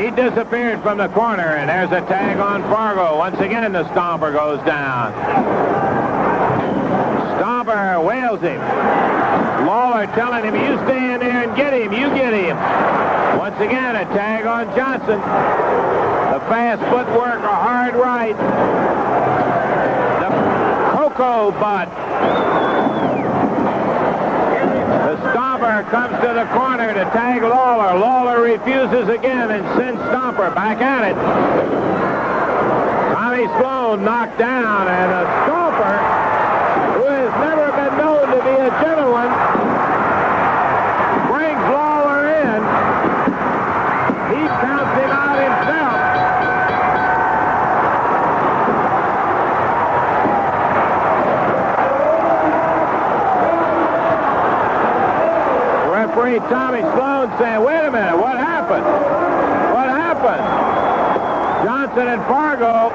He disappeared from the corner, and there's a tag on Fargo. Once again, the Stomper goes down. Stomper wails him. Lawler telling him, you stay in there and get him. You get him. Once again, a tag on Johnson. The fast footwork, a hard right. The cocoa butt. The Stomper comes to the corner to tag Lawler. Lawler refuses again and sends Stomper back at it. Tommy Sloan knocked down, and a Stomper, who has never been known to be a gentleman, brings Lawler in. He counts him out himself. Referee Tommy Sloan saying, wait a minute, what happened? What happened? Johnson and Fargo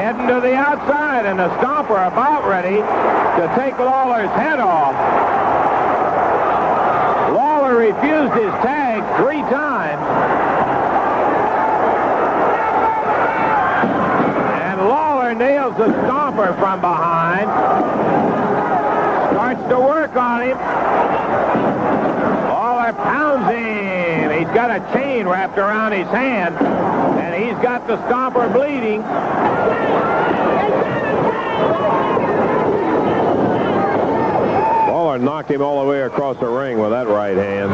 heading to the outside, and the Stomper about ready to take Lawler's head off. Lawler refused his tag 3 times. And Lawler nails the Stomper from behind. Starts to work on him. Lawler pounds him. He's got a chain wrapped around his hand, and he's got the Stomper bleeding. Lawler knocked him all the way across the ring with that right hand.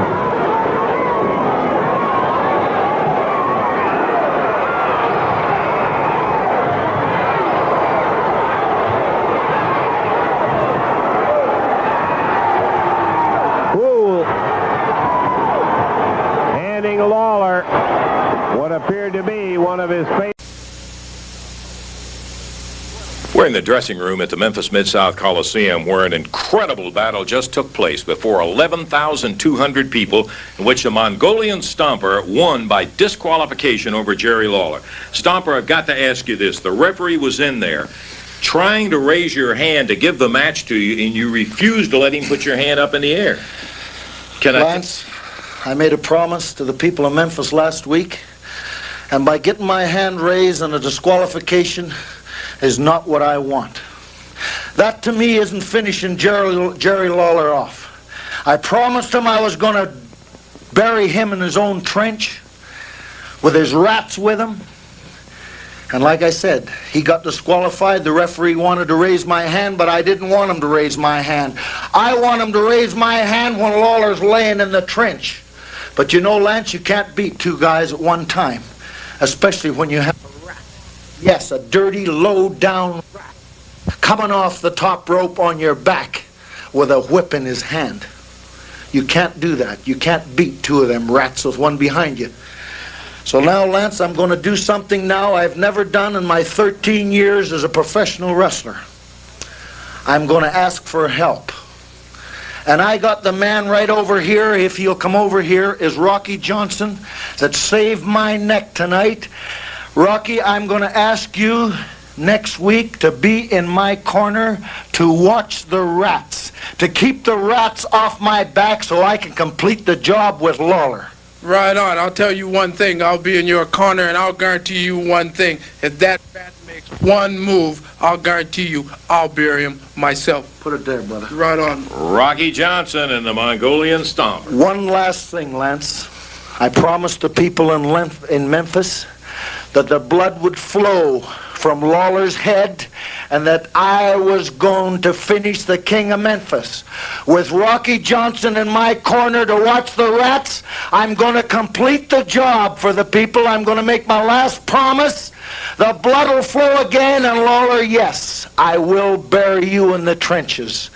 Lawler what appeared to be one of his favorites. We're in the dressing room at the Memphis Mid-South Coliseum, where an incredible battle just took place before 11,200 people, in which the Mongolian Stomper won by disqualification over Jerry Lawler. Stomper, I've got to ask you this. The referee was in there trying to raise your hand to give the match to you, and you refused to let him put your hand up in the air. Lance, I made a promise to the people of Memphis last week, and by getting my hand raised on a disqualification is not what I want. That to me isn't finishing Jerry Lawler off. I promised him I was going to bury him in his own trench with his rats with him. And like I said, he got disqualified. The referee wanted to raise my hand, but I didn't want him to raise my hand. I want him to raise my hand when Lawler's laying in the trench. But you know, Lance, you can't beat 2 guys at one time, especially when you have a rat. Yes, a dirty, low-down rat coming off the top rope on your back with a whip in his hand. You can't do that. You can't beat 2 of them rats with one behind you. So now, Lance, I'm going to do something now I've never done in my 13 years as a professional wrestler. I'm going to ask for help. And I got the man right over here, if he'll come over here, is Rocky Johnson, that saved my neck tonight. Rocky, I'm going to ask you next week to be in my corner to watch the rats, to keep the rats off my back so I can complete the job with Lawler. Right on. I'll tell you one thing. I'll be in your corner, and I'll guarantee you one thing. If that rat makes one move, I'll guarantee you I'll bury him myself. Put it there, brother. Right on. Rocky Johnson and the Mongolian Stomper. One last thing, Lance. I promised the people in Memphis that the blood would flow from Lawler's head and that I was going to finish the King of Memphis. With Rocky Johnson in my corner to watch the rats, I'm going to complete the job for the people. I'm going to make my last promise. The blood will flow again, and Lawler, yes, I will bury you in the trenches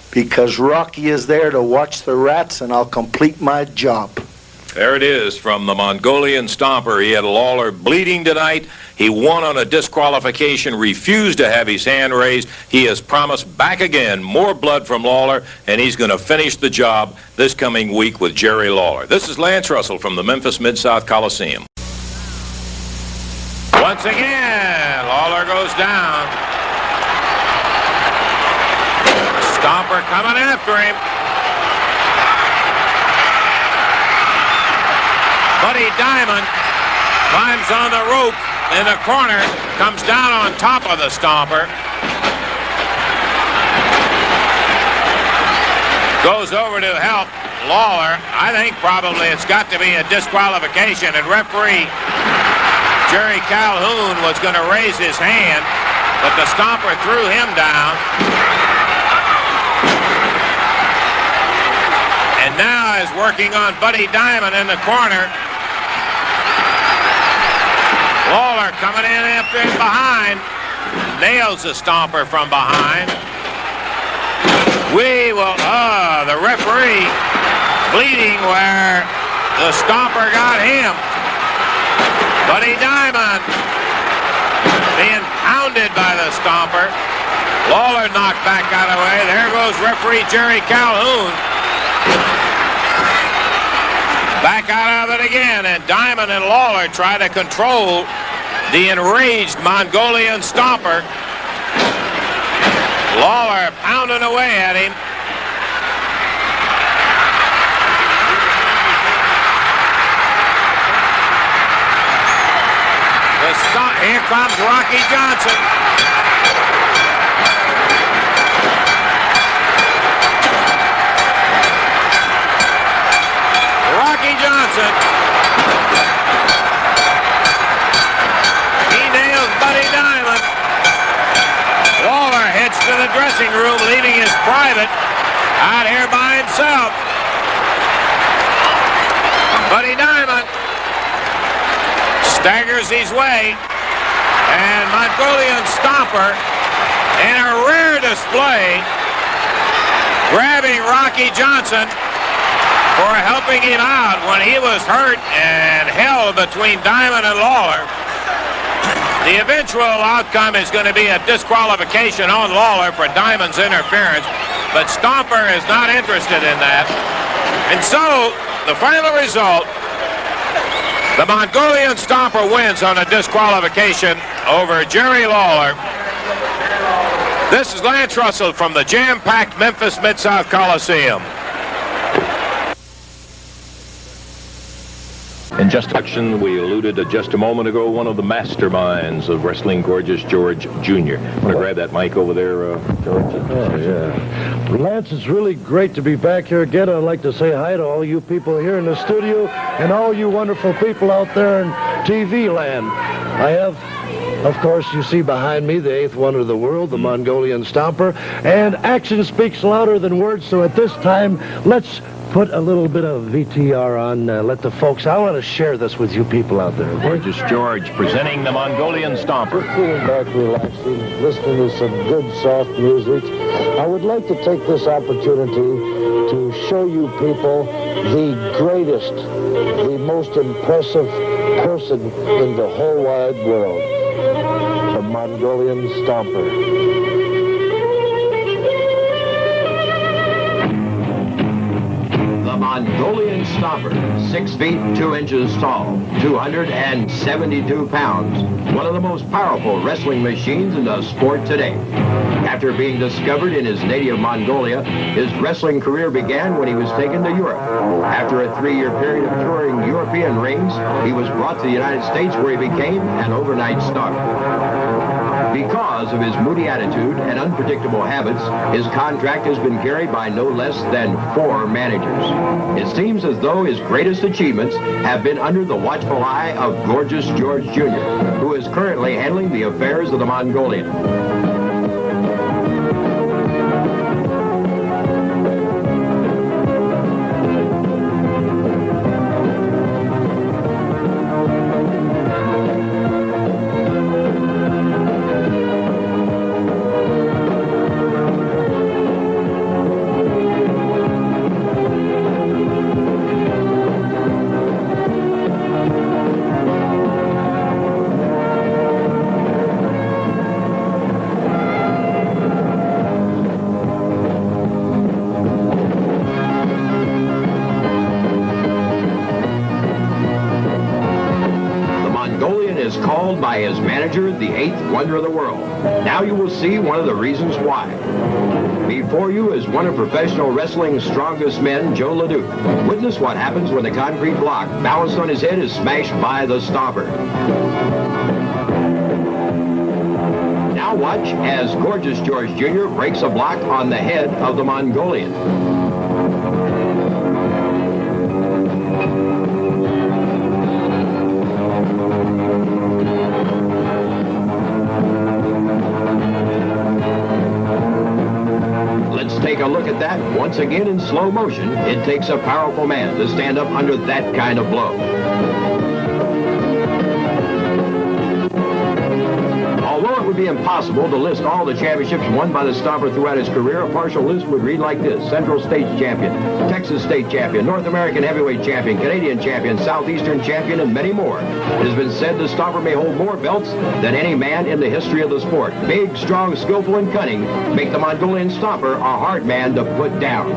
because Rocky is there to watch the rats, and I'll complete my job. There it is from the Mongolian Stomper. He had Lawler bleeding tonight. He won on a disqualification, refused to have his hand raised. He has promised back again more blood from Lawler, and he's going to finish the job this coming week with Jerry Lawler. This is Lance Russell from the Memphis Mid-South Coliseum. Once again, Lawler goes down. Stomper coming after him. Buddy Diamond Climbs on the rope in the corner, comes down on top of the Stomper. Goes over to help Lawler. I think probably it's got to be a disqualification, and referee Jerry Calhoun was going to raise his hand, but the Stomper threw him down. And now is working on Buddy Diamond in the corner. Lawler coming in after him behind. Nails the Stomper from behind. The referee bleeding where the Stomper got him. Buddy Diamond being pounded by the Stomper. Lawler knocked back out of the way. There goes referee Jerry Calhoun. Back out of it again, and Diamond and Lawler try to control the enraged Mongolian Stomper. Lawler pounding away at him. Here comes Rocky Johnson. Rocky Johnson. He nails Buddy Diamond. Lawler heads to the dressing room, leaving his private out here by himself. Buddy Diamond staggers his way, and Mongolian Stomper, in a rare display, grabbing Rocky Johnson for helping him out when he was hurt and held between Diamond and Lawler. The eventual outcome is going to be a disqualification on Lawler for Diamond's interference, but Stomper is not interested in that. And so, the final result, the Mongolian Stomper wins on a disqualification over Jerry Lawler. This is Lance Russell from the jam-packed Memphis Mid-South Coliseum. In just action, we alluded to just a moment ago, one of the masterminds of wrestling, Gorgeous George Jr. Want to grab that mic over there, George? Oh, yeah. Lance, it's really great to be back here again. I'd like to say hi to all you people here in the studio and all you wonderful people out there in TV land. I have, of course, you see behind me the eighth wonder of the world, the Mongolian Stomper, and action speaks louder than words, so at this time, let's put a little bit of VTR on, let the folks, I want to share this with you people out there. Gorgeous George presenting the Mongolian Stomper. Sitting back, relaxing, listening to some good, soft music. I would like to take this opportunity to show you people the greatest, the most impressive person in the whole wide world, the Mongolian Stomper. Mongolian Stomper, 6 feet 2 inches tall, 272 pounds, one of the most powerful wrestling machines in the sport today. After being discovered in his native Mongolia, his wrestling career began when he was taken to Europe. After a 3-year period of touring European rings, he was brought to the United States where he became an overnight star. Because of his moody attitude and unpredictable habits, his contract has been carried by no less than 4 managers. It seems as though his greatest achievements have been under the watchful eye of Gorgeous George Jr., who is currently handling the affairs of the Mongolian. is called by his manager the 8th wonder of the world. Now you will see one of the reasons why. Before you is one of professional wrestling's strongest men, Joe LeDuc. Witness what happens when the concrete block balanced on his head is smashed by the Stomper. Now watch as Gorgeous George Jr. breaks a block on the head of the Mongolian. Let's take a look at that once again in slow motion. It takes a powerful man to stand up under that kind of blow. Although it would be impossible to list all the championships won by the Stomper throughout his career, a partial list would read like this: Central States Champion, Texas State Champion, North American Heavyweight Champion, Canadian Champion, Southeastern Champion, and many more. It has been said the Stomper may hold more belts than any man in the history of the sport. Big, strong, skillful, and cunning make the Mongolian Stomper a hard man to put down.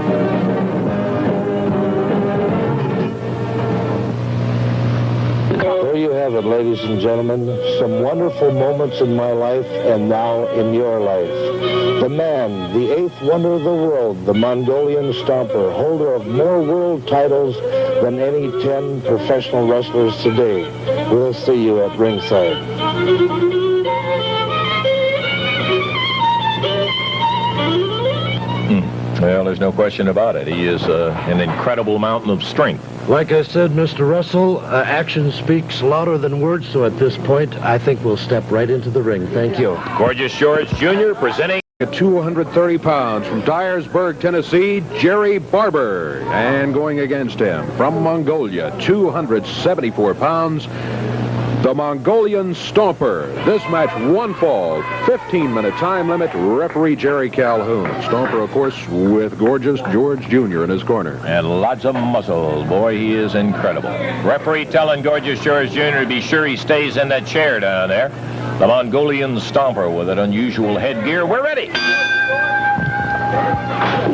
There you have it, ladies and gentlemen. Some wonderful moments in my life and now in your life. The man, the 8th wonder of the world, the Mongolian Stomper, holder of more world titles than any 10 professional wrestlers today. We'll see you at ringside. Well, there's no question about it. He is an incredible mountain of strength. Like I said, Mr. Russell, action speaks louder than words, so at this point, I think we'll step right into the ring. Thank you. Gorgeous George Jr. presenting... At 230 pounds from Dyersburg, Tennessee, Jerry Barber. And going against him from Mongolia, 274 pounds, the Mongolian Stomper. This match, one fall, 15-minute time limit, referee Jerry Calhoun. Stomper, of course, with Gorgeous George Jr. in his corner. And lots of muscles. Boy, he is incredible. Referee telling Gorgeous George Jr. to be sure he stays in that chair down there. The Mongolian Stomper with an unusual headgear. We're ready.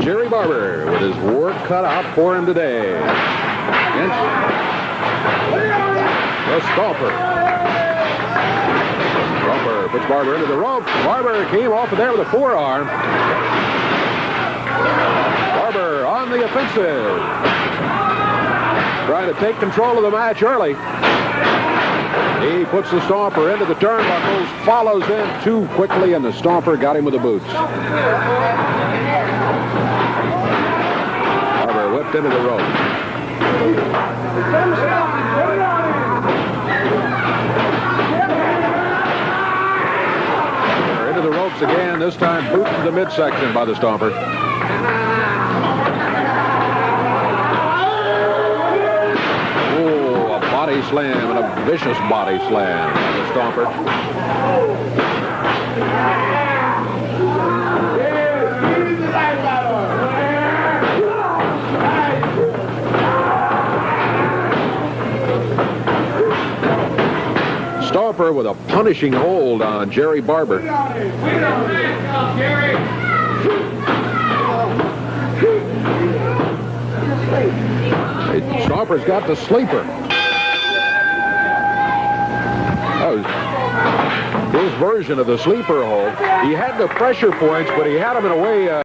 Jerry Barber with his work cut out for him today. Against the Stomper. Stomper puts Barber into the rope. Barber came off of there with a forearm. Barber on the offensive. Trying to take control of the match early. He puts the Stomper into the turnbuckles, follows in too quickly, and the Stomper got him with the boots. Barber whipped into the rope. Into the ropes again, this time boot to the midsection by the Stomper. Body slam and a vicious body slam by the Stomper. Stomper with a punishing hold on Jerry Barber. Stomper's got the sleeper. His version of the sleeper hold. He had the pressure points, but he had them in a way